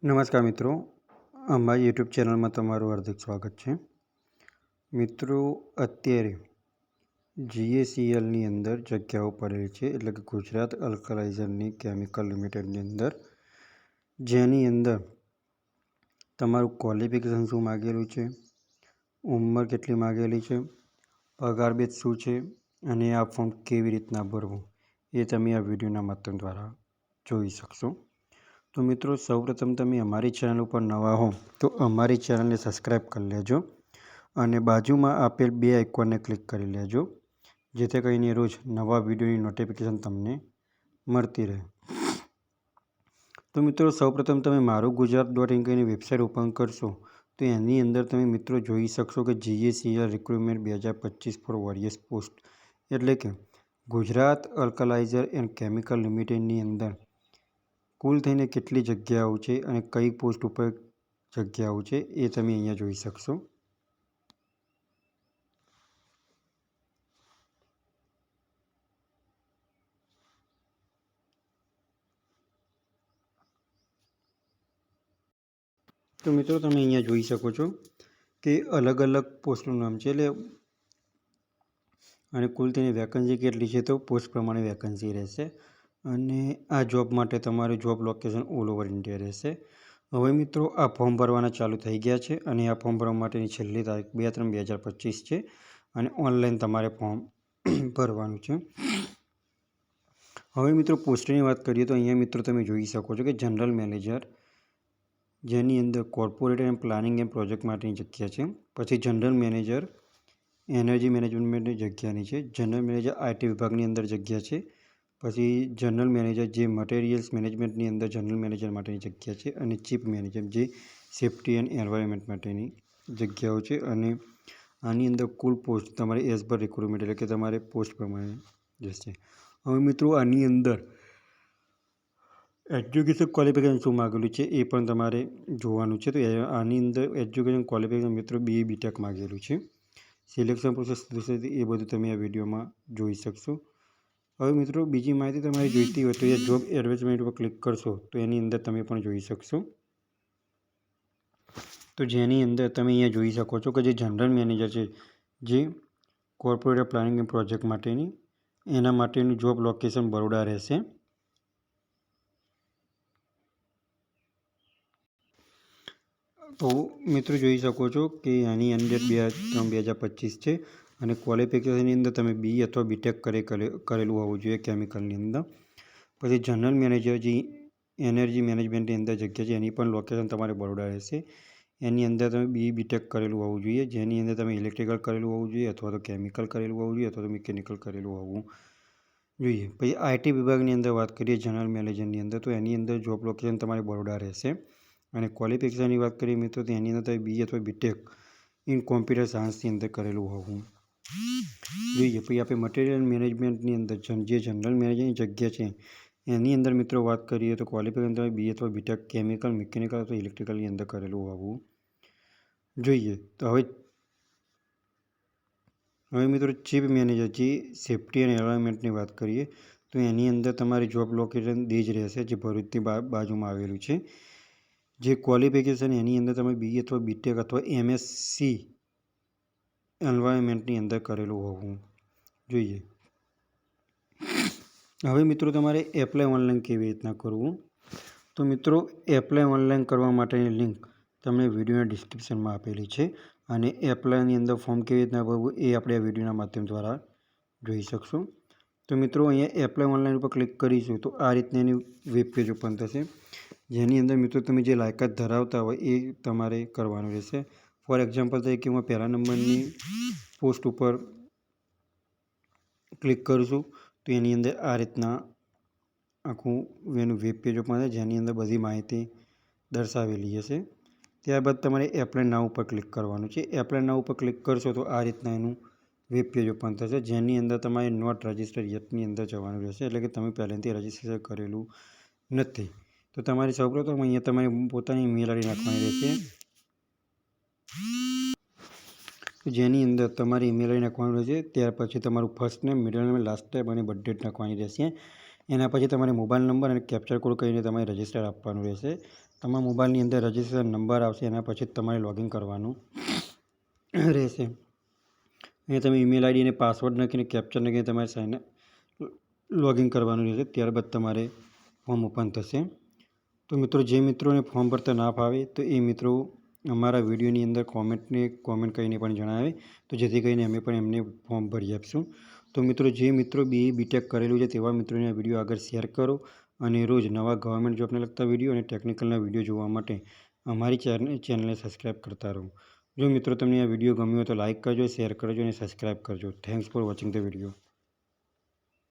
નમસ્કાર મિત્રો, અમારી યુટ્યુબ ચેનલમાં તમારું હાર્દિક સ્વાગત છે. મિત્રો, અત્યારે GACLની અંદર જગ્યાઓ પડેલી છે, એટલે કે ગુજરાત અલ્કલાઇઝરની કેમિકલ લિમિટેડની અંદર, જેની અંદર તમારું ક્વોલિફિકેશન શું માગેલું છે, ઉંમર કેટલી માગેલી છે, પગાર બેઝ શું છે અને આ ફોર્મ કેવી રીતના ભરવું એ તમે આ વિડીયોના માધ્યમ દ્વારા જોઈ શકશો. તો મિત્રો, સૌપ્રથમ તમે અમારી ચેનલ ઉપર નવા હો તો અમારી ચેનલને સબસ્ક્રાઈબ કરી લેજો અને બાજુમાં આપેલ બે આઇકોનને ક્લિક કરી લેજો, જેથી કરીને રોજ નવા વિડીયોની નોટિફિકેશન તમને મળતી રહે. તો મિત્રો, સૌપ્રથમ તમે મારું ગુજરાત.in કરીને વેબસાઇટ ઓપન કરશો તો એની અંદર તમે મિત્રો જોઈ શકશો કે GACL recruitment 2025 four various post, એટલે કે ગુજરાત અલ્કલાઇઝર એન્ડ કેમિકલ લિમિટેડની અંદર કુલ થઈને કેટલી જગ્યાઓ છે અને કઈ પોસ્ટ ઉપર જગ્યાઓ છે એ તમે અહીંયા જોઈ શકશો. તો મિત્રો, તમે અહીંયા જોઈ શકો છો કે અલગ અલગ પોસ્ટનું નામ છે, એટલે અને કુલ થઈને વેકન્સી કેટલી છે તો પોસ્ટ પ્રમાણે વેકન્સી રહેશે. અને આ જોબ માટે તમારું job location all over India રહેશે. હવે મિત્રો, આ ફોર્મ ભરવાના ચાલુ થઈ ગયા છે અને આ ફોર્મ ભરવા માટેની છેલ્લી તારીખ 2/3/2025 છે અને ઓનલાઈન તમારે ફોર્મ ભરવાનું છે. હવે મિત્રો, પોસ્ટની વાત કરીએ તો અહીંયા મિત્રો તમે જોઈ શકો છો કે જનરલ મેનેજર, જેની અંદર corporate and planning and project માટેની જગ્યા છે. પછી જનરલ મેનેજર એનર્જી મેનેજમેન્ટની જગ્યાની છે. જનરલ મેનેજર IT વિભાગની અંદર જગ્યા છે. પછી જનરલ મેનેજર જે મટીરિયલ્સ મેનેજમેન્ટની અંદર જનરલ મેનેજર માટેની જગ્યા છે અને ચીફ મેનેજર જે સેફ્ટી એન્ડ એન્વાયરમેન્ટ માટેની જગ્યાઓ છે. અને આની અંદર કુલ પોસ્ટ તમારે એઝ પર રિક્રુટમેન્ટ, એટલે કે તમારે પોસ્ટ પ્રમાણે જશે. હવે મિત્રો, આની અંદર એજ્યુકેશન ક્વોલિફિકેશન શું માગેલું છે એ પણ તમારે જોવાનું છે. તો આની અંદર એજ્યુકેશન ક્વોલિફિકેશન મિત્રો BA-BTech માગેલું છે. સિલેક્શન પ્રોસેસ એ બધું તમે આ વિડીયોમાં જોઈ શકશો. હવે મિત્રો, બીજી માહિતી તમારે જોઈતી હોય તો એ જોબ એડવર્ટાઇઝમેન્ટ ઉપર ક્લિક કરશો તો એની અંદર તમે પણ જોઈ શકશો. તો જેની અંદર તમે અહીંયા જોઈ શકો છો કે જે જનરલ મેનેજર છે, જે કોર્પોરેટ પ્લાનિંગ એન્ડ પ્રોજેક્ટ માટેની, એના માટેનું જોબ લોકેશન બરોડા રહેશે. તો મિત્રો, જોઈ શકો છો કે આની અંદર 2/3/2025 છે અને ક્વોલિફિકેશનની અંદર તમે BE અથવા BTech કરેલું હોવું જોઈએ કેમિકલની અંદર. પછી જનરલ મેનેજર જે એનર્જી મેનેજમેન્ટની અંદર જગ્યા છે એની પણ લોકેશન તમારે બરોડા રહેશે. એની અંદર તમે BE-BTech કરેલું હોવું જોઈએ, જેની અંદર તમે ઇલેક્ટ્રિકલ કરેલું હોવું જોઈએ અથવા તો કેમિકલ કરેલું હોવું જોઈએ અથવા તો મિકેનિકલ કરેલું હોવું જોઈએ. પછી IT વિભાગની અંદર વાત કરીએ જનરલ મેનેજરની અંદર, તો એની અંદર જોબ લોકેશન તમારે બરોડા રહેશે. અને ક્વોલિફિકેશનની વાત કરીએ મિત્રો તો એની અંદર તમે BE અથવા BTech ઇન કોમ્પ્યુટર સાયન્સની અંદર કરેલું હોવું જોઈએ. પછી આપણે મટીરિયલ મેનેજમેન્ટની અંદર જે જનરલ મેનેજરની જગ્યા છે એની અંદર મિત્રો વાત કરીએ તો ક્વોલિફિકેશન તમે BE અથવા BTech કેમિકલ, મિકેનિકલ અથવા ઇલેક્ટ્રિકલની અંદર કરેલું હોવું જોઈએ. તો હવે મિત્રો, ચીફ મેનેજર જે સેફ્ટી એન્ડ એન્વાયરમેન્ટની વાત કરીએ તો એની અંદર તમારી જોબ લોકેશન દીજ રહેશે, જે ભરૂચની બાજુમાં આવેલું છે. જે ક્વોલિફિકેશન એની અંદર તમે BE અથવા BTech અથવા MSc એન્વાયરમેન્ટની અંદર કરેલું હોવું જોઈએ. હવે મિત્રો, તમારે એપ્લાય ઓનલાઈન કેવી રીતના કરવું? તો મિત્રો, એપ્લાય ઓનલાઈન કરવા માટેની લિંક તમને વિડીયોના ડિસ્ક્રિપ્શનમાં આપેલી છે અને એપ્લાયની અંદર ફોર્મ કેવી રીતના ભરવું એ આપણે આ વિડીયોના માધ્યમ દ્વારા જોઈ શકશો. તો મિત્રો, અહીંયા એપ્લાય ઓનલાઈન ઉપર ક્લિક કરીશું તો આ રીતના એની વેબ પેજ ઓપન થશે, જેની અંદર મિત્રો તમે જે લાયકાત ધરાવતા હોય એ તમારે કરવાનું રહેશે. ફોર એક્ઝામ્પલ તરીકે હું પહેલા નંબરની પોસ્ટ ઉપર ક્લિક કરીશું તો એની અંદર આ રીતના આખું એનું વેબ પેજ ઓપન થશે, જેની અંદર બધી માહિતી દર્શાવેલી હશે. ત્યારબાદ તમારે એપ્લાય નાઉ ઉપર ક્લિક કરવાનું છે. એપ્લાય નાઉ ઉપર ક્લિક કરશો તો આ રીતના એનું વેબ પેજ ઓપન થશે, જેની અંદર તમારે નોટ રજિસ્ટર યટની અંદર જવાનું રહેશે, એટલે કે તમે પહેલેથી રજિસ્ટ્રેશન કરેલું નથી. તો તમારે સૌપ્રથમ અહીંયા તમારે પોતાની ઈમેલ આઈડી નાખવાની રહેશે, જેની અંદર તમારી ઈમેલ આઈડી નાખવાનું રહેશે. ત્યાર પછી તમારું first name, middle name, last name અને બર્થ ડેટ નાખવાની રહેશે. એના પછી તમારે મોબાઈલ નંબર અને કેપ્ચર કોડ કરીને તમારે રજિસ્ટર આપવાનું રહેશે. તમારા મોબાઈલની અંદર રજિસ્ટ્રેશન નંબર આવશે, એના પછી તમારે લોગિન કરવાનું રહેશે. અહીંયા તમે ઈમેલ આઈડી અને પાસવર્ડ નાખીને કેપ્ચર નાખીને તમારે લોગિન કરવાનું રહેશે. ત્યારબાદ તમારે ફોર્મ ઓપન થશે. તો મિત્રો, જે મિત્રોને ફોર્મ ભરતા ના ફાવે તો એ મિત્રો અમારા વિડીયોની અંદર કોમેન્ટ કરીને પણ જણાવે, તો જેથી કરીને અમે પણ એમને ફોર્મ ભરી આપશું. તો મિત્રો, જે મિત્રો BTech કરેલું છે તેવા મિત્રોને આ વિડીયો આગળ શેર કરો અને રોજ નવા ગવર્મેન્ટ જોબને લગતા વિડીયો અને ટેકનિકલના વિડીયો જોવા માટે અમારી ચેનલને સબસ્ક્રાઈબ કરતા રહો. જો મિત્રો તમને આ વિડીયો ગમ્યો હોય તો લાઇક કરજો, શેર કરજો અને સબસ્ક્રાઈબ કરજો. Thanks for watching the video.